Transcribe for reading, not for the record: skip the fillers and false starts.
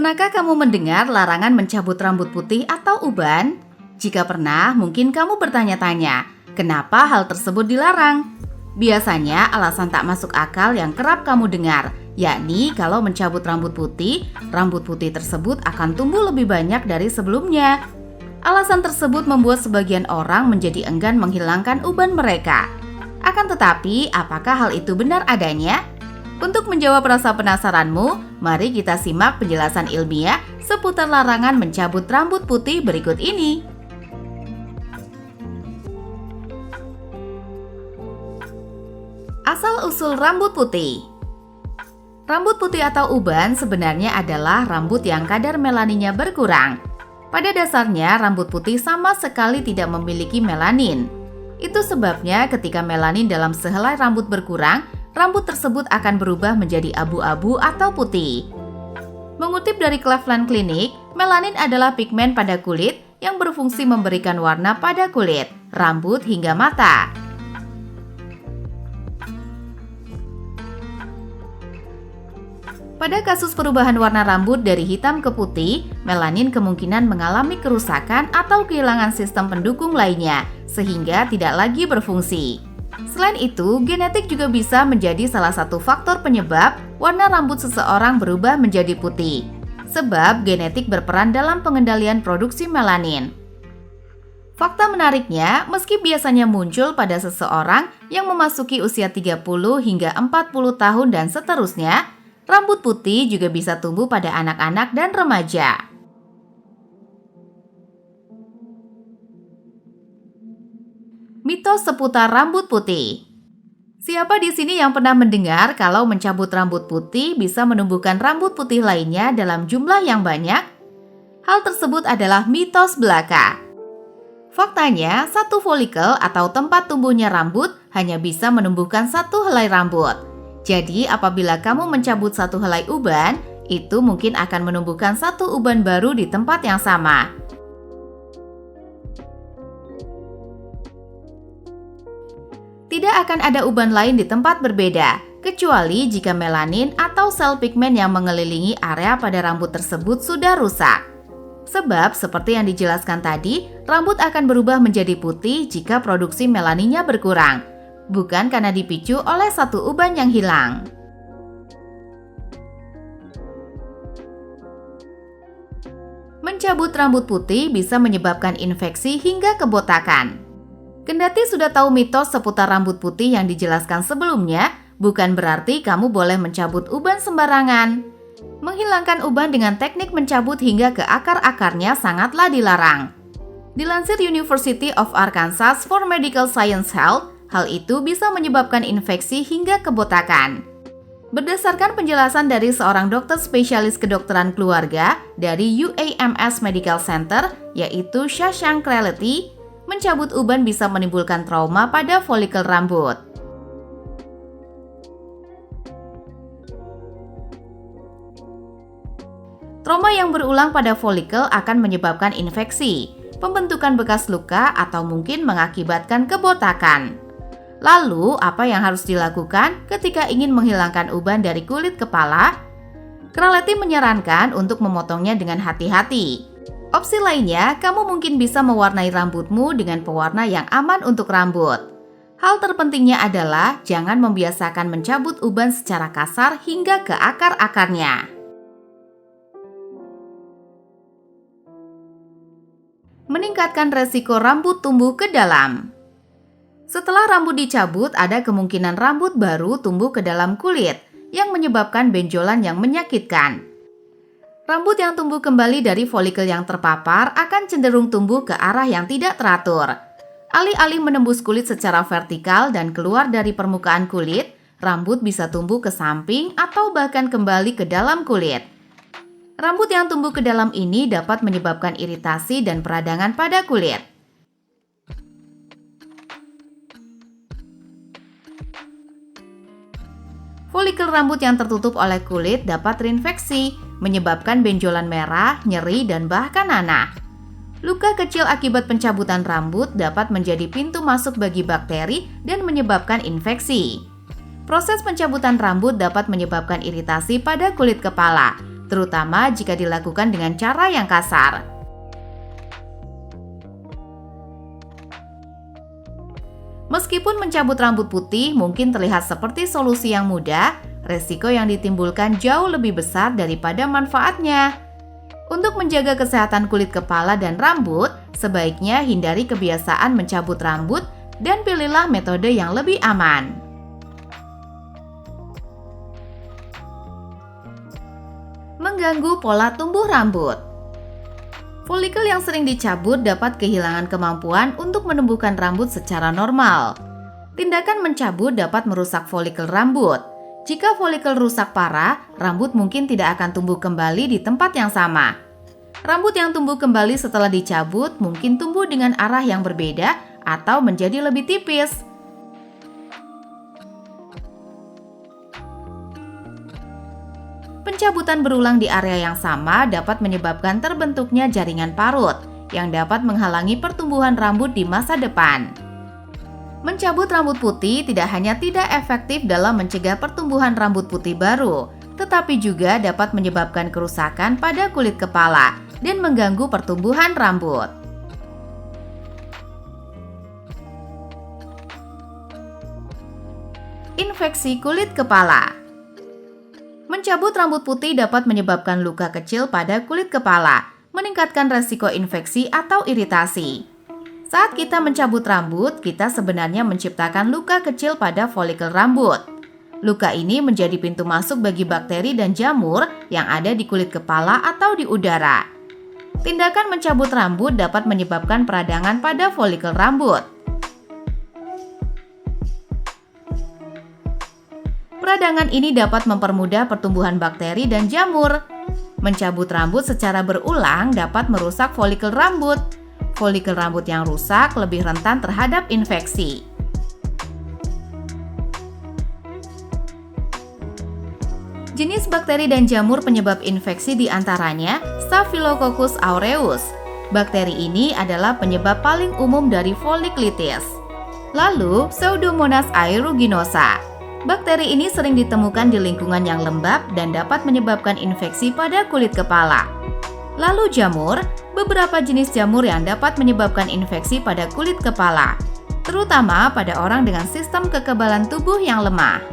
Pernahkah kamu mendengar larangan mencabut rambut putih atau uban? Jika pernah, mungkin kamu bertanya-tanya, kenapa hal tersebut dilarang? Biasanya alasan tak masuk akal yang kerap kamu dengar, yakni kalau mencabut rambut putih tersebut akan tumbuh lebih banyak dari sebelumnya. Alasan tersebut membuat sebagian orang menjadi enggan menghilangkan uban mereka. Akan tetapi, apakah hal itu benar adanya? Untuk menjawab rasa penasaranmu, mari kita simak penjelasan ilmiah seputar larangan mencabut rambut putih berikut ini. Asal-usul rambut putih. Rambut putih atau uban sebenarnya adalah rambut yang kadar melaninnya berkurang. Pada dasarnya, rambut putih sama sekali tidak memiliki melanin. Itu sebabnya ketika melanin dalam sehelai rambut berkurang, rambut tersebut akan berubah menjadi abu-abu atau putih. Mengutip dari Cleveland Clinic, melanin adalah pigmen pada kulit yang berfungsi memberikan warna pada kulit, rambut hingga mata. Pada kasus perubahan warna rambut dari hitam ke putih, melanin kemungkinan mengalami kerusakan atau kehilangan sistem pendukung lainnya, sehingga tidak lagi berfungsi. Selain itu, genetik juga bisa menjadi salah satu faktor penyebab warna rambut seseorang berubah menjadi putih. Sebab genetik berperan dalam pengendalian produksi melanin. Fakta menariknya, meski biasanya muncul pada seseorang yang memasuki usia 30 hingga 40 tahun dan seterusnya, rambut putih juga bisa tumbuh pada anak-anak dan remaja. Mitos seputar rambut putih. Siapa di sini yang pernah mendengar kalau mencabut rambut putih bisa menumbuhkan rambut putih lainnya dalam jumlah yang banyak? Hal tersebut adalah mitos belaka. Faktanya, satu folikel atau tempat tumbuhnya rambut hanya bisa menumbuhkan satu helai rambut. Jadi, apabila kamu mencabut satu helai uban, itu mungkin akan menumbuhkan satu uban baru di tempat yang sama. Tidak akan ada uban lain di tempat berbeda, kecuali jika melanin atau sel pigmen yang mengelilingi area pada rambut tersebut sudah rusak. Sebab, seperti yang dijelaskan tadi, rambut akan berubah menjadi putih jika produksi melaninnya berkurang, bukan karena dipicu oleh satu uban yang hilang. Mencabut rambut putih bisa menyebabkan infeksi hingga kebotakan. Kendati sudah tahu mitos seputar rambut putih yang dijelaskan sebelumnya, bukan berarti kamu boleh mencabut uban sembarangan. Menghilangkan uban dengan teknik mencabut hingga ke akar-akarnya sangatlah dilarang. Dilansir University of Arkansas for Medical Science Health, hal itu bisa menyebabkan infeksi hingga kebotakan. Berdasarkan penjelasan dari seorang dokter spesialis kedokteran keluarga dari UAMS Medical Center, yaitu Shashank Reality, mencabut uban bisa menimbulkan trauma pada folikel rambut. Trauma yang berulang pada folikel akan menyebabkan infeksi, pembentukan bekas luka, atau mungkin mengakibatkan kebotakan. Lalu, apa yang harus dilakukan ketika ingin menghilangkan uban dari kulit kepala? Kraleti menyarankan untuk memotongnya dengan hati-hati. Opsi lainnya, kamu mungkin bisa mewarnai rambutmu dengan pewarna yang aman untuk rambut. Hal terpentingnya adalah jangan membiasakan mencabut uban secara kasar hingga ke akar-akarnya. Meningkatkan resiko rambut tumbuh ke dalam. Setelah rambut dicabut, ada kemungkinan rambut baru tumbuh ke dalam kulit yang menyebabkan benjolan yang menyakitkan. Rambut yang tumbuh kembali dari folikel yang terpapar akan cenderung tumbuh ke arah yang tidak teratur. Alih-alih menembus kulit secara vertikal dan keluar dari permukaan kulit, rambut bisa tumbuh ke samping atau bahkan kembali ke dalam kulit. Rambut yang tumbuh ke dalam ini dapat menyebabkan iritasi dan peradangan pada kulit. Folikel rambut yang tertutup oleh kulit dapat terinfeksi, menyebabkan benjolan merah, nyeri, dan bahkan nanah. Luka kecil akibat pencabutan rambut dapat menjadi pintu masuk bagi bakteri dan menyebabkan infeksi. Proses pencabutan rambut dapat menyebabkan iritasi pada kulit kepala, terutama jika dilakukan dengan cara yang kasar. Meskipun mencabut rambut putih mungkin terlihat seperti solusi yang mudah, resiko yang ditimbulkan jauh lebih besar daripada manfaatnya. Untuk menjaga kesehatan kulit kepala dan rambut, sebaiknya hindari kebiasaan mencabut rambut dan pilihlah metode yang lebih aman. Mengganggu pola tumbuh rambut. Folikel yang sering dicabut dapat kehilangan kemampuan untuk menumbuhkan rambut secara normal. Tindakan mencabut dapat merusak folikel rambut. Jika folikel rusak parah, rambut mungkin tidak akan tumbuh kembali di tempat yang sama. Rambut yang tumbuh kembali setelah dicabut mungkin tumbuh dengan arah yang berbeda atau menjadi lebih tipis. Pencabutan berulang di area yang sama dapat menyebabkan terbentuknya jaringan parut yang dapat menghalangi pertumbuhan rambut di masa depan. Mencabut rambut putih tidak hanya tidak efektif dalam mencegah pertumbuhan rambut putih baru, tetapi juga dapat menyebabkan kerusakan pada kulit kepala dan mengganggu pertumbuhan rambut. Infeksi kulit kepala. Mencabut rambut putih dapat menyebabkan luka kecil pada kulit kepala, meningkatkan resiko infeksi atau iritasi. Saat kita mencabut rambut, kita sebenarnya menciptakan luka kecil pada folikel rambut. Luka ini menjadi pintu masuk bagi bakteri dan jamur yang ada di kulit kepala atau di udara. Tindakan mencabut rambut dapat menyebabkan peradangan pada folikel rambut. Peradangan ini dapat mempermudah pertumbuhan bakteri dan jamur. Mencabut rambut secara berulang dapat merusak folikel rambut. Folikel rambut yang rusak lebih rentan terhadap infeksi. Jenis bakteri dan jamur penyebab infeksi diantaranya Staphylococcus aureus. Bakteri ini adalah penyebab paling umum dari folikulitis. Lalu Pseudomonas aeruginosa. Bakteri ini sering ditemukan di lingkungan yang lembab dan dapat menyebabkan infeksi pada kulit kepala. Lalu jamur, beberapa jenis jamur yang dapat menyebabkan infeksi pada kulit kepala, terutama pada orang dengan sistem kekebalan tubuh yang lemah.